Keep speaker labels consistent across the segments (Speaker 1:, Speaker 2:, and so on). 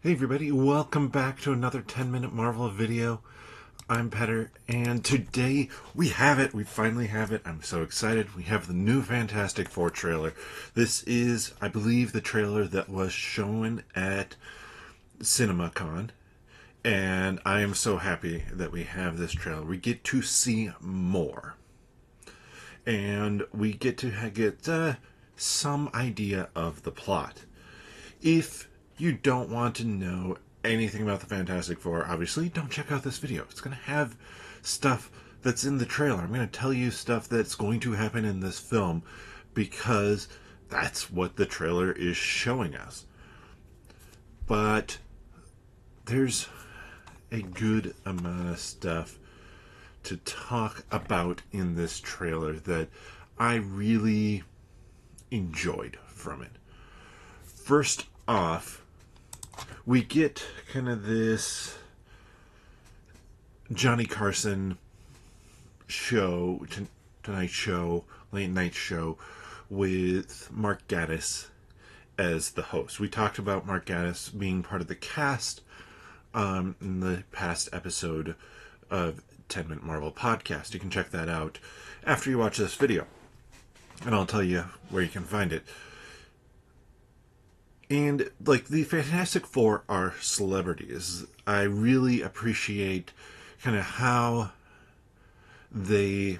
Speaker 1: Hey everybody, welcome back to another 10-minute Marvel video. I'm Petter, and today we have it. We finally have it. I'm so excited. We have the new Fantastic Four trailer. This is, I believe, the trailer that was shown at CinemaCon, and I am so happy that we have this trailer. We get to see more, and we get to get some idea of the plot. If you don't want to know anything about the Fantastic Four, obviously, don't check out this video. It's going to have stuff that's in the trailer. I'm going to tell you stuff that's going to happen in this film because that's what the trailer is showing us. But there's a good amount of stuff to talk about in this trailer that I really enjoyed from it. First off, we get kind of this Johnny Carson show, Tonight Show, late night show with Mark Gatiss as the host. We talked about Mark Gatiss being part of the cast in the past episode of 10-Minute Marvel Podcast. You can check that out after you watch this video, and I'll tell you where you can find it. And, like, the Fantastic Four are celebrities. I really appreciate kind of how they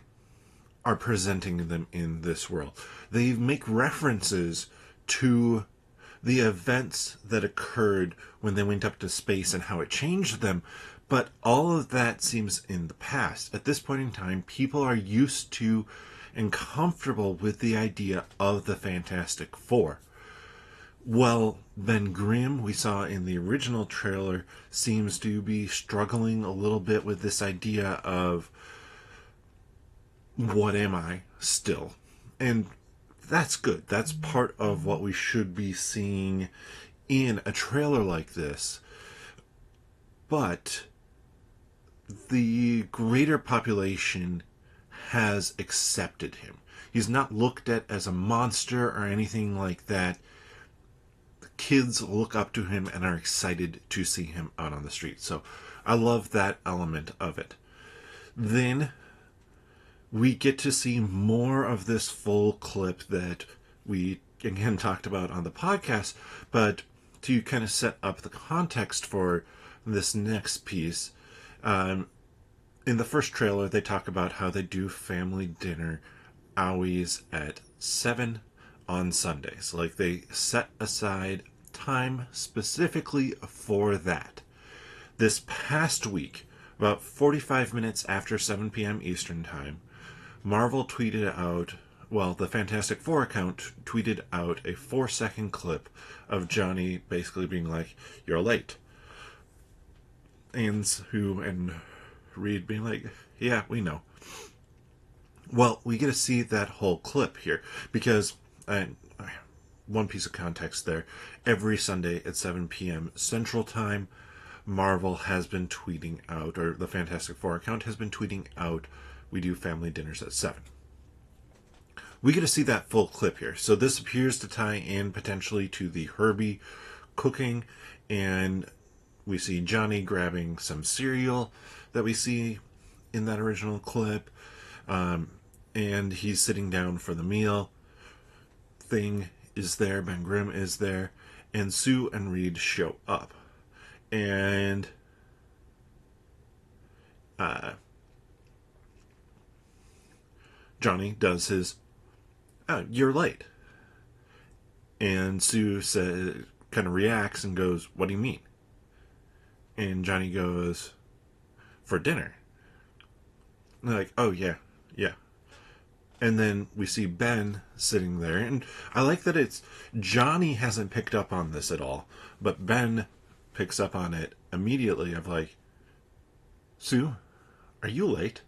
Speaker 1: are presenting them in this world. They make references to the events that occurred when they went up to space and how it changed them, but all of that seems in the past. At this point in time, people are used to and comfortable with the idea of the Fantastic Four. Well, Ben Grimm, we saw in the original trailer, seems to be struggling a little bit with this idea of what am I still? And that's good. That's part of what we should be seeing in a trailer like this. But the greater population has accepted him. He's not looked at as a monster or anything like that. Kids look up to him and are excited to see him out on the street. So I love that element of it. Then we get to see more of this full clip that we again talked about on the podcast, but to kind of set up the context for this next piece, in the first trailer they talk about how they do family dinner always at 7 on Sundays. Like, they set aside time specifically for that. This past week, about 45 minutes after 7 p.m. Eastern Time, Marvel tweeted out, well, the Fantastic Four account tweeted out a 4-second clip of Johnny basically being like, "You're late." And Reed being like, "Yeah, we know." Well, we get to see that whole clip here because, one piece of context there, every Sunday at 7 p.m. Central Time, Marvel has been tweeting out, or the Fantastic Four account has been tweeting out, we do family dinners at 7. We get to see that full clip here. So this appears to tie in potentially to the Herbie cooking, and we see Johnny grabbing some cereal that we see in that original clip, and he's sitting down for the meal. Thing is there, Ben Grimm is there, and Sue and Reed show up. And Johnny does his, "You're late." And Sue kind of reacts and goes, "What do you mean?" And Johnny goes, "For dinner." And they're like, "Oh, yeah. And then we see Ben sitting there, and I like that it's Johnny hasn't picked up on this at all, but Ben picks up on it immediately of like, "Sue, are you late?"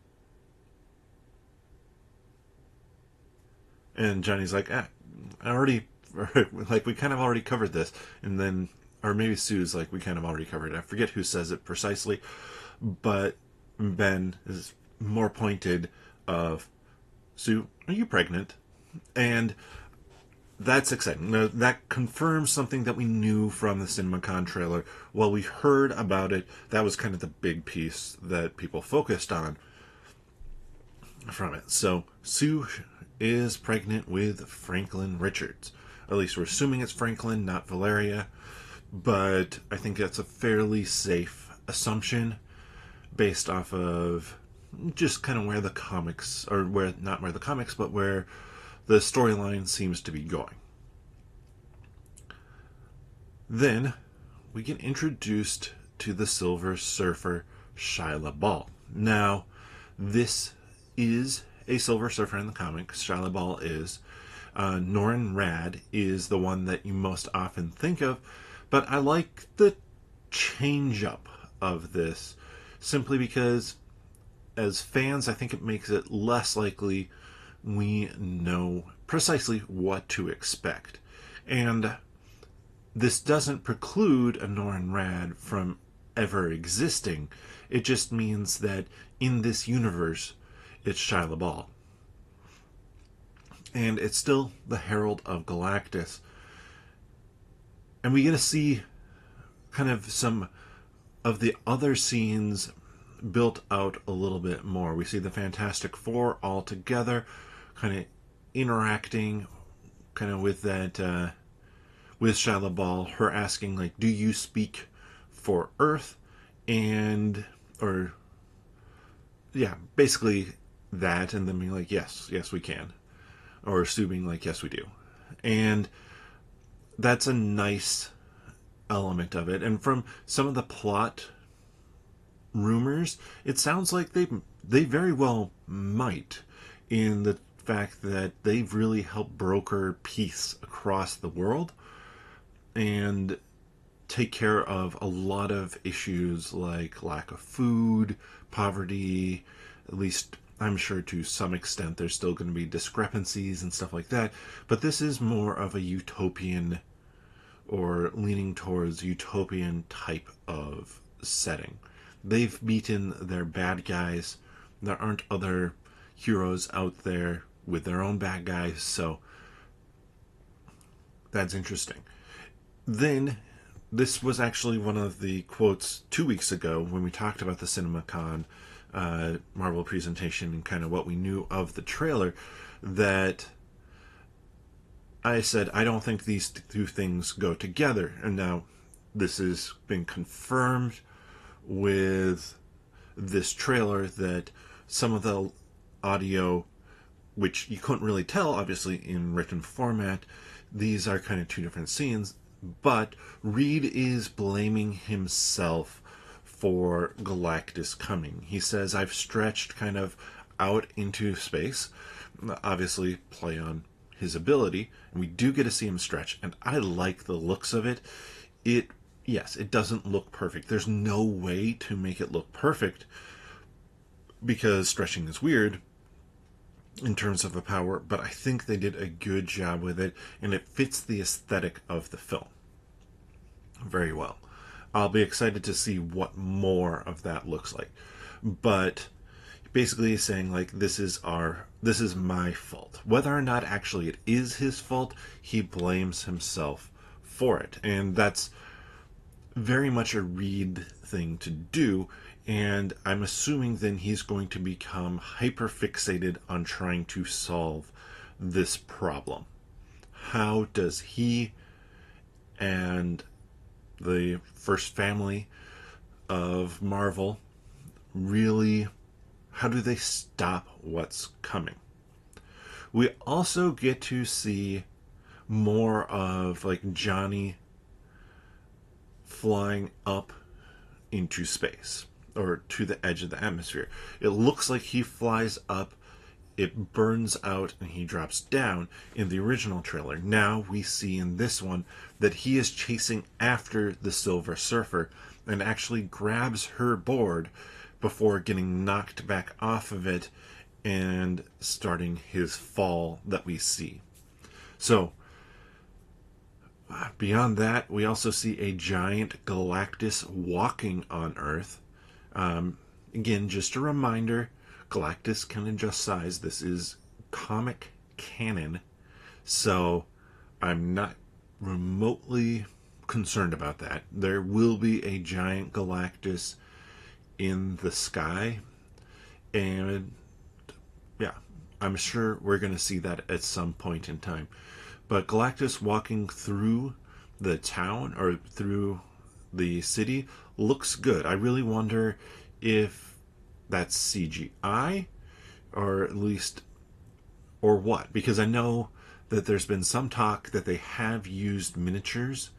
Speaker 1: And Johnny's like, I already, like, we kind of already covered this. And then, or maybe Sue's like, we kind of already covered it. I forget who says it precisely, but Ben is more pointed of, "Sue, are you pregnant?" And that's exciting. Now, that confirms something that we knew from the CinemaCon trailer. While we heard about it, that was kind of the big piece that people focused on from it. So Sue is pregnant with Franklin Richards. At least we're assuming it's Franklin, not Valeria. But I think that's a fairly safe assumption based off of just kind of where the comics, or where, not where the comics, but where the storyline seems to be going. Then we get introduced to the Silver Surfer, Shia LaBeouf. Now, this is a Silver Surfer in the comics. Shia LaBeouf is. Norrin Radd is the one that you most often think of, but I like the change up of this simply because, as fans, I think it makes it less likely we know precisely what to expect. And this doesn't preclude a Norrin Radd from ever existing. It just means that in this universe, it's Shia LaBeouf. And it's still the Herald of Galactus. And we get to see kind of some of the other scenes built out a little bit more. We see the Fantastic Four all together, kind of interacting kind of with that, with Shia LaBeouf, her asking, like, do you speak for Earth? And, or, yeah, basically that, and then being like, yes, we can. Or Sue being like, yes, we do. And that's a nice element of it. And from some of the plot rumors, it sounds like they very well might, in the fact that they've really helped broker peace across the world and take care of a lot of issues like lack of food, poverty. At least I'm sure to some extent there's still going to be discrepancies and stuff like that, but this is more of a utopian, or leaning towards utopian type of setting. They've beaten their bad guys. There aren't other heroes out there with their own bad guys, so that's interesting. Then, this was actually one of the quotes 2 weeks ago when we talked about the CinemaCon Marvel presentation and kind of what we knew of the trailer, that I said I don't think these two things go together. And now this has been confirmed with this trailer, that some of the audio, which you couldn't really tell obviously in written format, these are kind of two different scenes, but Reed is blaming himself for Galactus coming. He says, I've stretched kind of out into space, obviously play on his ability, and we do get to see him stretch, and I like the looks of it. Yes, it doesn't look perfect. There's no way to make it look perfect because stretching is weird in terms of a power, but I think they did a good job with it, and it fits the aesthetic of the film very well. I'll be excited to see what more of that looks like. But basically he's saying, like, this is my fault. Whether or not actually it is his fault, he blames himself for it. And that's very much a Reed thing to do, and I'm assuming then he's going to become hyper fixated on trying to solve this problem. How does he and the first family of Marvel really, how do they stop what's coming? We also get to see more of, like, Johnny flying up into space, or to the edge of the atmosphere. It looks like he flies up, it burns out, and he drops down in the original trailer. Now we see in this one that he is chasing after the Silver Surfer and actually grabs her board before getting knocked back off of it and starting his fall that we see. So, beyond that, we also see a giant Galactus walking on Earth. Again, just a reminder, Galactus can adjust size. This is comic canon. So, I'm not remotely concerned about that. There will be a giant Galactus in the sky, and yeah, I'm sure we're going to see that at some point in time. But Galactus walking through the town or through the city looks good. I really wonder if that's CGI or at least or what, because I know that there's been some talk that they have used miniatures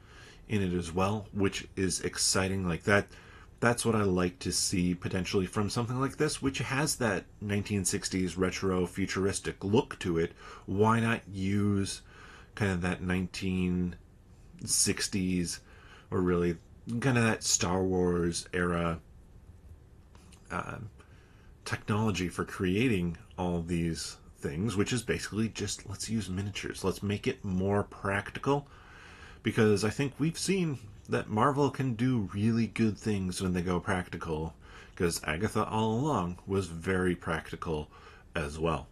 Speaker 1: in it as well, which is exciting. Like that's what I like to see potentially from something like this, which has that 1960s retro futuristic look to it. Why not use kind of that 1960s, or really kind of that Star Wars era uh, technology for creating all these things, which is basically just let's use miniatures. Let's make it more practical, because I think we've seen that Marvel can do really good things when they go practical, because Agatha all along was very practical as well.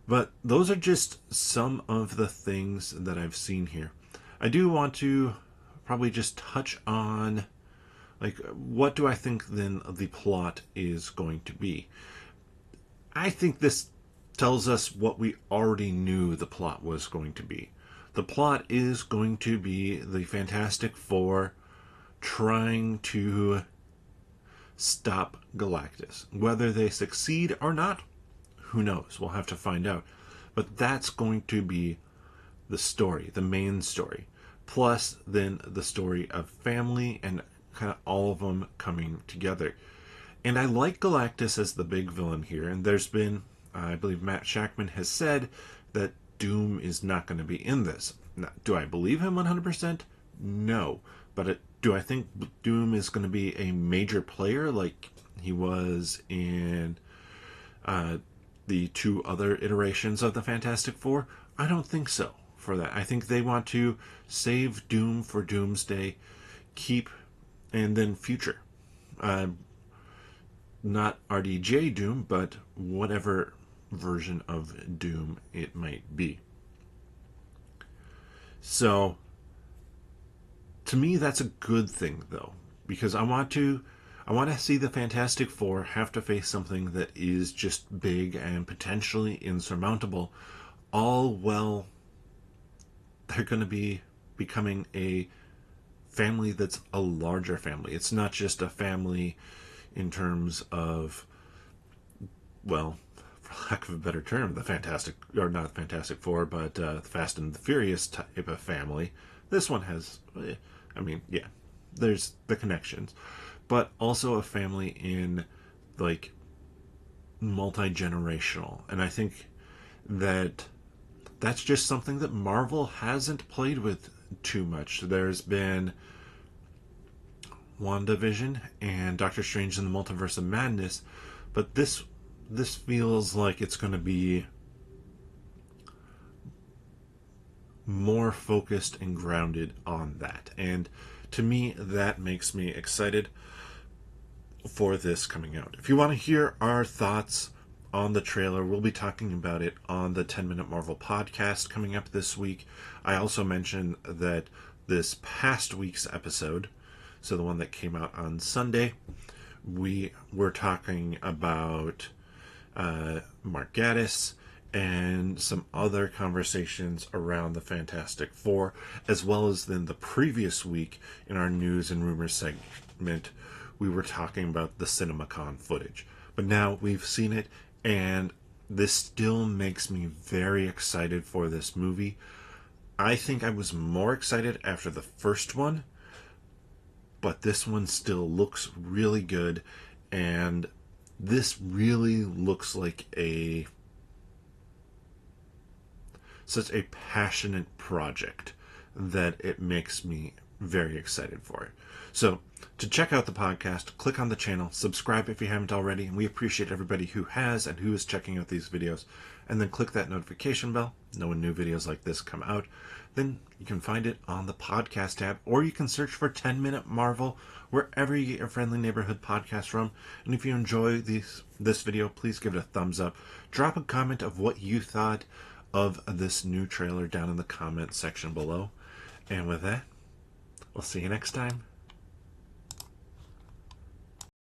Speaker 1: But those are just some of the things that I've seen here. I do want to probably just touch on, like, what do I think then the plot is going to be? I think this tells us what we already knew the plot was going to be. The plot is going to be the Fantastic Four trying to stop Galactus. Whether they succeed or not, who knows? We'll have to find out. But that's going to be the story, the main story. Plus, then the story of family and kind of all of them coming together. And I like Galactus as the big villain here. And there's been, I believe Matt Shakman has said that Doom is not going to be in this. Now, do I believe him 100%? No. But do I think Doom is going to be a major player like he was in the two other iterations of the Fantastic Four? I don't think so for that. I think they want to save Doom for Doomsday, keep, and then future. Not RDJ Doom, but whatever version of Doom it might be. So, to me, that's a good thing, though, because I want to see the Fantastic Four have to face something that is just big and potentially insurmountable, all while they're going to be becoming a family that's a larger family. It's not just a family in terms of, well, for lack of a better term, the Fantastic, or not Fantastic Four, but Fast and the Furious type of family. This one has, I mean, yeah, there's the connections, but also a family in, like, multi-generational. And I think that that's just something that Marvel hasn't played with too much. There's been WandaVision and Doctor Strange in the Multiverse of Madness, but this feels like it's going to be more focused and grounded on that. And to me, that makes me excited for this coming out. If you want to hear our thoughts on the trailer, we'll be talking about it on the 10-Minute Marvel podcast coming up this week. I also mentioned that this past week's episode, so the one that came out on Sunday, we were talking about Mark Gatiss and some other conversations around the Fantastic Four, as well as then the previous week in our news and rumors segment, we were talking about the CinemaCon footage. But now we've seen it, and this still makes me very excited for this movie. I think I was more excited after the first one, but this one still looks really good, and this really looks like such a passionate project that it makes me very excited for it. So, to check out the podcast, click on the channel, subscribe if you haven't already, and we appreciate everybody who has and who is checking out these videos. And then click that notification bell, know when new videos like this come out. Then you can find it on the podcast tab, or you can search for 10-Minute Marvel wherever you get your friendly neighborhood podcast from. And if you enjoy this video, please give it a thumbs up. Drop a comment of what you thought of this new trailer down in the comments section below. And with that, we'll see you next time.